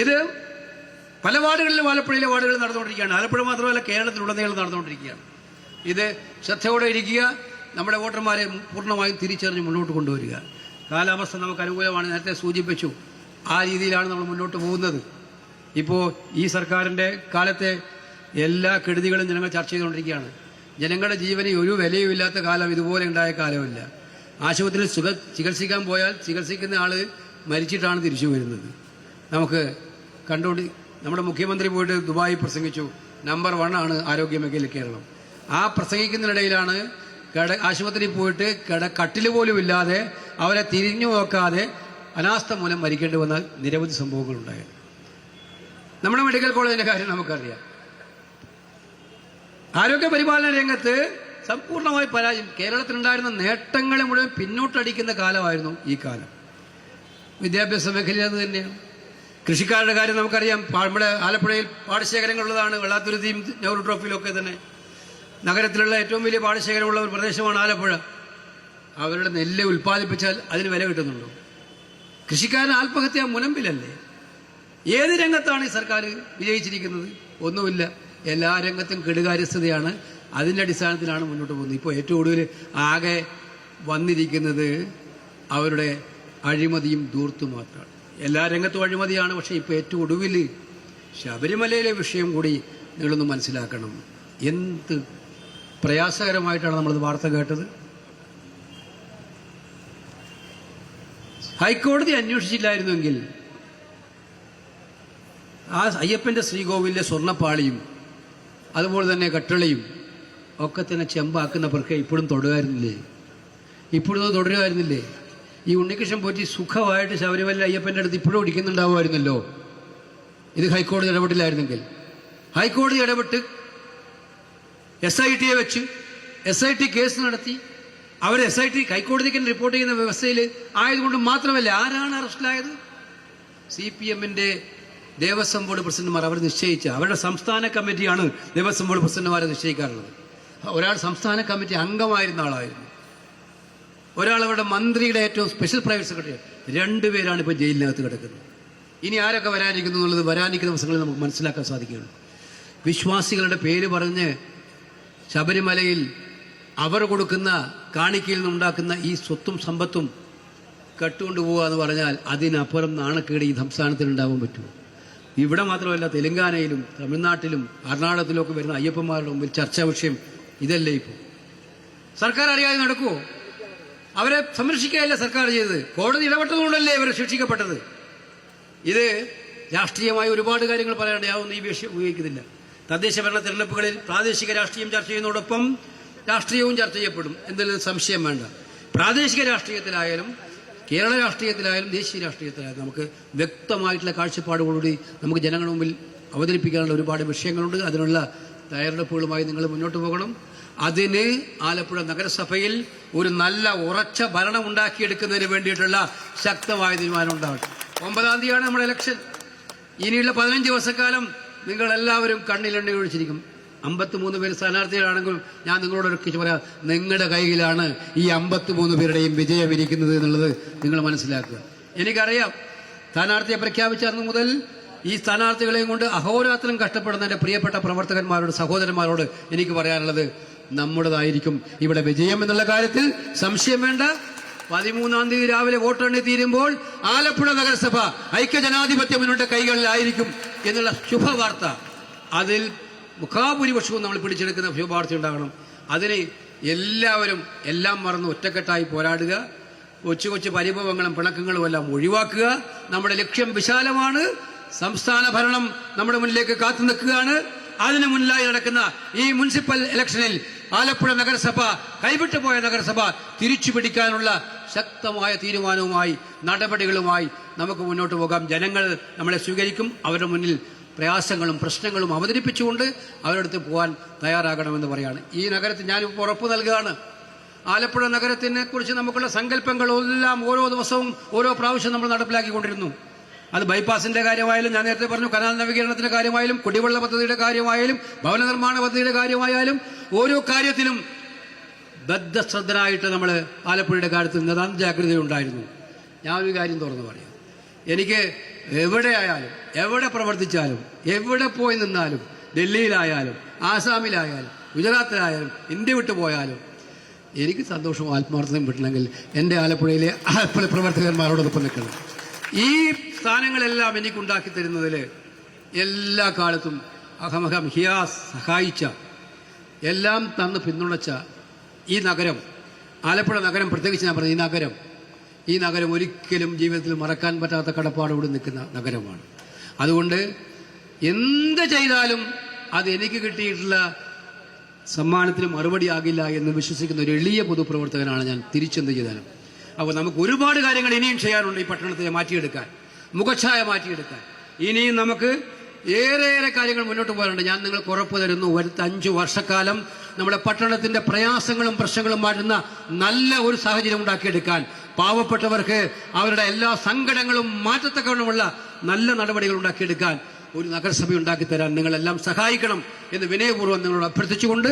ഇത് പല വാർഡുകളിലും ആലപ്പുഴയിലെ വാർഡുകൾ നടന്നുകൊണ്ടിരിക്കുകയാണ്. ആലപ്പുഴ മാത്രമല്ല, കേരളത്തിലുടനീളം നടന്നുകൊണ്ടിരിക്കുകയാണ്. ഇത് ശ്രദ്ധയോടെ ഇരിക്കുക. നമ്മുടെ വോട്ടർമാരെ പൂർണ്ണമായും തിരിച്ചറിഞ്ഞ് മുന്നോട്ട് കൊണ്ടുവരിക. കാലാവസ്ഥ നമുക്ക് അനുകൂലമാണ്, നേരത്തെ സൂചിപ്പിച്ചു. ആ രീതിയിലാണ് നമ്മൾ മുന്നോട്ട് പോകുന്നത്. ഇപ്പോൾ ഈ സർക്കാരിൻ്റെ കാലത്തെ എല്ലാ കെടുതികളും ജനങ്ങൾ ചർച്ച ചെയ്തുകൊണ്ടിരിക്കുകയാണ്. ജനങ്ങളുടെ ജീവന് ഒരു വിലയുമില്ലാത്ത കാലം ഇതുപോലെ ഉണ്ടായ കാലമില്ല. ആശുപത്രിയിൽ ചികിത്സിക്കാൻ പോയാൽ ചികിത്സിക്കുന്ന ആൾ മരിച്ചിട്ടാണ് തിരിച്ചു വരുന്നത്. നമുക്ക് കണ്ടുകൊണ്ട് നമ്മുടെ മുഖ്യമന്ത്രി പോയിട്ട് ദുബായി പ്രസംഗിച്ചു. നമ്പർ 1 ആണ് ആരോഗ്യമേഖലയിൽ കേരളം. ആ പ്രസംഗിക്കുന്നതിനിടയിലാണ് ആശുപത്രിയിൽ പോയിട്ട് കട്ടില് പോലും ഇല്ലാതെ അവരെ തിരിഞ്ഞു നോക്കാതെ അനാസ്ഥ മൂലം മരിക്കേണ്ടി വന്ന നിരവധി സംഭവങ്ങളുണ്ടായത്. നമ്മുടെ മെഡിക്കൽ കോളേജിന്റെ കാര്യം നമുക്കറിയാം. ആരോഗ്യ പരിപാലന രംഗത്ത് സമ്പൂർണ്ണമായി പരാജയം. കേരളത്തിലുണ്ടായിരുന്ന നേട്ടങ്ങളെ മുഴുവൻ പിന്നോട്ടടിക്കുന്ന കാലമായിരുന്നു ഈ കാലം. വിദ്യാഭ്യാസ മേഖല അത് തന്നെയാണ്. കൃഷിക്കാരുടെ കാര്യം നമുക്കറിയാം. നമ്മുടെ ആലപ്പുഴയിൽ പാടശേഖരങ്ങളുള്ളതാണ്. വെള്ളാത്തുരുത്തിയും നെഹ്റു ട്രോഫിയിലും ഒക്കെ തന്നെ നഗരത്തിലുള്ള ഏറ്റവും വലിയ പാടശേഖരമുള്ള ഒരു പ്രദേശമാണ് ആലപ്പുഴ. അവരുടെ നെല്ല് ഉൽപ്പാദിപ്പിച്ചാൽ അതിന് വില കിട്ടുന്നുണ്ടോ? കൃഷിക്കാരൻ ആത്മഹത്യ മുനമ്പിലല്ലേ? ഏത് രംഗത്താണ് ഈ സർക്കാർ വിജയിച്ചിരിക്കുന്നത്? ഒന്നുമില്ല. എല്ലാ രംഗത്തും കെടുകാര്യസ്ഥതയാണ്. അതിൻ്റെ അടിസ്ഥാനത്തിലാണ് മുന്നോട്ട് പോകുന്നത്. ഇപ്പോൾ ഏറ്റവും കൂടുതൽ ആകെ വന്നിരിക്കുന്നത് അവരുടെ അഴിമതിയും ധൂർത്തും മാത്രമാണ്. എല്ലാ രംഗത്തും അഴിമതിയാണ്. പക്ഷേ ഇപ്പോൾ ഏറ്റവും ഒടുവിൽ ശബരിമലയിലെ വിഷയം കൂടി നിങ്ങളൊന്ന് മനസ്സിലാക്കണം. എന്ത് പ്രയാസകരമായിട്ടാണ് നമ്മളത് വാർത്ത കേട്ടത്. ഹൈക്കോടതി അന്വേഷിച്ചില്ലായിരുന്നെങ്കിൽ ആ അയ്യപ്പന്റെ ശ്രീകോവിലിലെ സ്വർണ്ണപ്പാളിയും അതുപോലെ തന്നെ കട്ടളയും ഒക്കെ തന്നെ ചെമ്പാക്കുന്ന പ്രക്രിയ ഇപ്പോഴും തുടരുമായിരുന്നില്ലേ? ഇപ്പോഴും തുടരുമായിരുന്നില്ലേ? ഈ ഉണ്ണികൃഷ്ണൻ പോറ്റി സുഖമായിട്ട് ശബരിമല അയ്യപ്പന്റെ അടുത്ത് ഇപ്പോഴും ഇരിക്കുന്നുണ്ടാവുമായിരുന്നല്ലോ, ഇത് ഹൈക്കോടതി ഇടപെട്ടില്ലായിരുന്നെങ്കിൽ. ഹൈക്കോടതി ഇടപെട്ട് SIT വെച്ച് SIT കേസ് നടത്തി. അവർ SIT ഹൈക്കോടതിക്ക് റിപ്പോർട്ട് ചെയ്യുന്ന വ്യവസ്ഥയിൽ ആയതുകൊണ്ട് മാത്രമല്ല, ആരാണ് അറസ്റ്റിലായത്? CPM-ന്റെ ദേവസ്വം ബോർഡ് പ്രസിഡന്റുമാർ. അവർ നിശ്ചയിച്ച അവരുടെ സംസ്ഥാന കമ്മിറ്റിയാണ് ദേവസ്വം ബോർഡ് പ്രസിഡന്റുമാരെ നിശ്ചയിക്കാറുള്ളത്. ഒരാൾ സംസ്ഥാന കമ്മിറ്റി അംഗമായിരുന്ന ആളായിരുന്നു. ഒരാൾ അവരുടെ മന്ത്രിയുടെ ഏറ്റവും സ്പെഷ്യൽ പ്രൈവറ്റ് സെക്രട്ടറി. 2 പേരാണ് ഇപ്പോൾ ജയിലിനകത്ത് കിടക്കുന്നത്. ഇനി ആരൊക്കെ വരാനിരിക്കുന്നു എന്നുള്ളത് വരാനിരിക്കുന്ന ദിവസങ്ങളിൽ നമുക്ക് മനസ്സിലാക്കാൻ സാധിക്കുകയുള്ളൂ. വിശ്വാസികളുടെ പേര് പറഞ്ഞ് ശബരിമലയിൽ അവർ കൊടുക്കുന്ന കാണിക്കയിൽ നിന്നുണ്ടാക്കുന്ന ഈ സ്വത്തും സമ്പത്തും കട്ടുകൊണ്ടുപോകുക എന്ന് പറഞ്ഞാൽ അതിനപ്പുറം നാണക്കേട് ഈ സംസ്ഥാനത്തിനുണ്ടാവാൻ പറ്റുമോ? ഇവിടെ മാത്രമല്ല, തെലങ്കാനയിലും തമിഴ്നാട്ടിലും കർണാടകത്തിലും ഒക്കെ വരുന്ന അയ്യപ്പന്മാരുടെ മുമ്പിൽ ചർച്ചാ വിഷയം ഇതല്ലേ? ഇപ്പോൾ സർക്കാർ അറിയാതെ നടക്കുമോ? അവരെ സംരക്ഷിക്കുകയല്ല സർക്കാർ ചെയ്തത്. കോടതി ഇടപെട്ടതുകൊണ്ടല്ലേ ഇവരെ ശിക്ഷിക്കപ്പെട്ടത്. ഇത് രാഷ്ട്രീയമായ ഒരുപാട് കാര്യങ്ങൾ പറയാണ്ട് യാതൊന്നും ഈ വിഷയം ഉപയോഗിക്കുന്നില്ല. തദ്ദേശ ഭരണ തെരഞ്ഞെടുപ്പുകളിൽ പ്രാദേശിക രാഷ്ട്രീയം ചർച്ച ചെയ്യുന്നതോടൊപ്പം രാഷ്ട്രീയവും ചർച്ച ചെയ്യപ്പെടും, എന്തെങ്കിലും സംശയം വേണ്ട. പ്രാദേശിക രാഷ്ട്രീയത്തിലായാലും കേരള രാഷ്ട്രീയത്തിലായാലും ദേശീയ രാഷ്ട്രീയത്തിലായാലും നമുക്ക് വ്യക്തമായിട്ടുള്ള കാഴ്ചപ്പാടുകളോടുകൂടി നമുക്ക് ജനങ്ങളുടെ മുമ്പിൽ അവതരിപ്പിക്കാനുള്ള ഒരുപാട് വിഷയങ്ങളുണ്ട്. അതിനുള്ള തയ്യാറെടുപ്പുകളുമായി നിങ്ങൾ മുന്നോട്ട് പോകണം. അതിന് ആലപ്പുഴ നഗരസഭയിൽ ഒരു നല്ല ഉറച്ച ഭരണം ഉണ്ടാക്കിയെടുക്കുന്നതിന് വേണ്ടിയിട്ടുള്ള ശക്തമായ തീരുമാനം ഉണ്ടാവട്ടെ. 9-ാം തീയതിയാണ് നമ്മുടെ ഇലക്ഷൻ. ഇനിയുള്ള 15 ദിവസക്കാലം നിങ്ങളെല്ലാവരും കണ്ണിലെണ്ണ ഒഴിച്ചിരിക്കും. 53 പേര് സ്ഥാനാർത്ഥികളാണെങ്കിൽ ഞാൻ നിങ്ങളോടൊക്കെ പറയാം, നിങ്ങളുടെ കയ്യിലാണ് ഈ 53 പേരുടെയും വിജയം ഇരിക്കുന്നത് എന്നുള്ളത് നിങ്ങൾ മനസ്സിലാക്കുക. എനിക്കറിയാം, സ്ഥാനാർത്ഥിയെ പ്രഖ്യാപിച്ച അന്ന് മുതൽ ഈ സ്ഥാനാർത്ഥികളെയും കൊണ്ട് അഹോരാത്രം കഷ്ടപ്പെടുന്ന എൻ്റെ പ്രിയപ്പെട്ട പ്രവർത്തകന്മാരോട്, സഹോദരന്മാരോട് എനിക്ക് പറയാനുള്ളത്, നമ്മുടേതായിരിക്കും ഇവിടെ വിജയം എന്നുള്ള കാര്യത്തിൽ സംശയം വേണ്ട. 13-ാം തീയതി രാവിലെ വോട്ടെണ്ണി തീരുമ്പോൾ ആലപ്പുഴ നഗരസഭ ഐക്യജനാധിപത്യ മുന്നണിയുടെ കൈകളിലായിരിക്കും എന്നുള്ള ശുഭവാർത്ത, അതിൽ മുഖാഭൂരിപക്ഷവും നമ്മൾ പിടിച്ചെടുക്കുന്ന ശുഭവാർത്ത ഉണ്ടാകണം. അതിന് എല്ലാവരും എല്ലാം മറന്ന് ഒറ്റക്കെട്ടായി പോരാടുക. കൊച്ചു കൊച്ചു പരിഭവങ്ങളും പിണക്കങ്ങളും എല്ലാം ഒഴിവാക്കുക. നമ്മുടെ ലക്ഷ്യം വിശാലമാണ്. സംസ്ഥാന ഭരണം നമ്മുടെ മുന്നിലേക്ക് കാത്തു നിൽക്കുകയാണ്. അതിനു മുന്നിലായി നടക്കുന്ന ഈ മുനിസിപ്പൽ ഇലക്ഷനിൽ ആലപ്പുഴ നഗരസഭ, കൈവിട്ടു പോയ നഗരസഭ തിരിച്ചു പിടിക്കാനുള്ള ശക്തമായ തീരുമാനവുമായി നടപടികളുമായി നമുക്ക് മുന്നോട്ട് പോകാം. ജനങ്ങൾ നമ്മളെ സ്വീകരിക്കും. അവരുടെ മുന്നിൽ പ്രയാസങ്ങളും പ്രശ്നങ്ങളും അവതരിപ്പിച്ചുകൊണ്ട് അവരടുത്ത് പോകാൻ തയ്യാറാകണമെന്ന് പറയാണ്. ഈ നഗരത്തിൽ ഞാനിപ്പോൾ ഉറപ്പ് നൽകുകയാണ്, ആലപ്പുഴ നഗരത്തിനെ കുറിച്ച് നമുക്കുള്ള സങ്കല്പങ്ങളെല്ലാം ഓരോ ദിവസവും ഓരോ പ്രാവശ്യം നമ്മൾ നടപ്പിലാക്കിക്കൊണ്ടിരുന്നു. അത് ബൈപ്പാസിന്റെ കാര്യമായാലും, ഞാൻ നേരത്തെ പറഞ്ഞു കനാൽ നവീകരണത്തിന്റെ കാര്യമായാലും, കുടിവെള്ള പദ്ധതിയുടെ കാര്യമായാലും, ഭവന നിർമ്മാണ പദ്ധതിയുടെ കാര്യമായാലും, ഓരോ കാര്യത്തിലും ബദ്ധശ്രദ്ധനായിട്ട് നമ്മൾ ആലപ്പുഴയുടെ കാര്യത്തിൽ നിതാന്ത ജാഗ്രതയുണ്ടായിരുന്നു. ഞാനൊരു കാര്യം തുറന്നു പറയാം, എനിക്ക് എവിടെയായാലും എവിടെ പ്രവർത്തിച്ചാലും എവിടെ പോയി നിന്നാലും ഡൽഹിയിലായാലും ആസാമിലായാലും ഗുജറാത്തിലായാലും ഇന്ത്യ വിട്ടു പോയാലും എനിക്ക് സന്തോഷവും ആത്മാർത്ഥതയും കിട്ടണമെങ്കിൽ എൻ്റെ ആലപ്പുഴയിലെ ആലപ്പുഴ പ്രവർത്തകന്മാരോടൊപ്പം നിൽക്കണം. ഈ സ്ഥാനങ്ങളെല്ലാം എനിക്കുണ്ടാക്കി തരുന്നതിൽ എല്ലാ കാലത്തും അഹമഹം ഹിയാസ് സഹായിച്ച എല്ലാം തന്ന് പിന്തുണച്ച ഈ നഗരം, ആലപ്പുഴ നഗരം പ്രത്യേകിച്ച് ഞാൻ പറഞ്ഞ ഈ നഗരം ഒരിക്കലും ജീവിതത്തിൽ മറക്കാൻ പറ്റാത്ത കടപ്പാടോട് നിൽക്കുന്ന നഗരമാണ്. അതുകൊണ്ട് എന്ത് ചെയ്താലും അത് എനിക്ക് കിട്ടിയിട്ടുള്ള സമ്മാനത്തിന് മറുപടിയാകില്ല എന്ന് വിശ്വസിക്കുന്ന ഒരു എളിയ പൊതുപ്രവർത്തകനാണ് ഞാൻ. തിരിച്ചെന്ത് ചെയ്താലും അപ്പോൾ നമുക്ക് ഒരുപാട് കാര്യങ്ങൾ ഇനിയും ചെയ്യാനുണ്ട്. ഈ പട്ടണത്തെ മാറ്റിയെടുക്കാൻ, മുഖച്ഛായ മാറ്റിയെടുക്കാൻ ഇനിയും നമുക്ക് ഏറെ കാര്യങ്ങൾ മുന്നോട്ട് പോകാനുണ്ട്. ഞാൻ നിങ്ങൾക്ക് ഉറപ്പ് തരുന്നു, വരുത്ത 5 വർഷക്കാലം നമ്മുടെ പട്ടണത്തിന്റെ പ്രയാസങ്ങളും പ്രശ്നങ്ങളും മാറ്റുന്ന നല്ല ഒരു സാഹചര്യം ഉണ്ടാക്കിയെടുക്കാൻ, പാവപ്പെട്ടവർക്ക് അവരുടെ എല്ലാ സങ്കടങ്ങളും മാറ്റത്തക്കവണ്ണമുള്ള നല്ല നടപടികൾ ഉണ്ടാക്കിയെടുക്കാൻ ഒരു നഗരസഭ ഉണ്ടാക്കി തരാൻ നിങ്ങളെല്ലാം സഹായിക്കണം എന്ന് വിനയപൂർവ്വം നിങ്ങളോട് അഭ്യർത്ഥിച്ചുകൊണ്ട്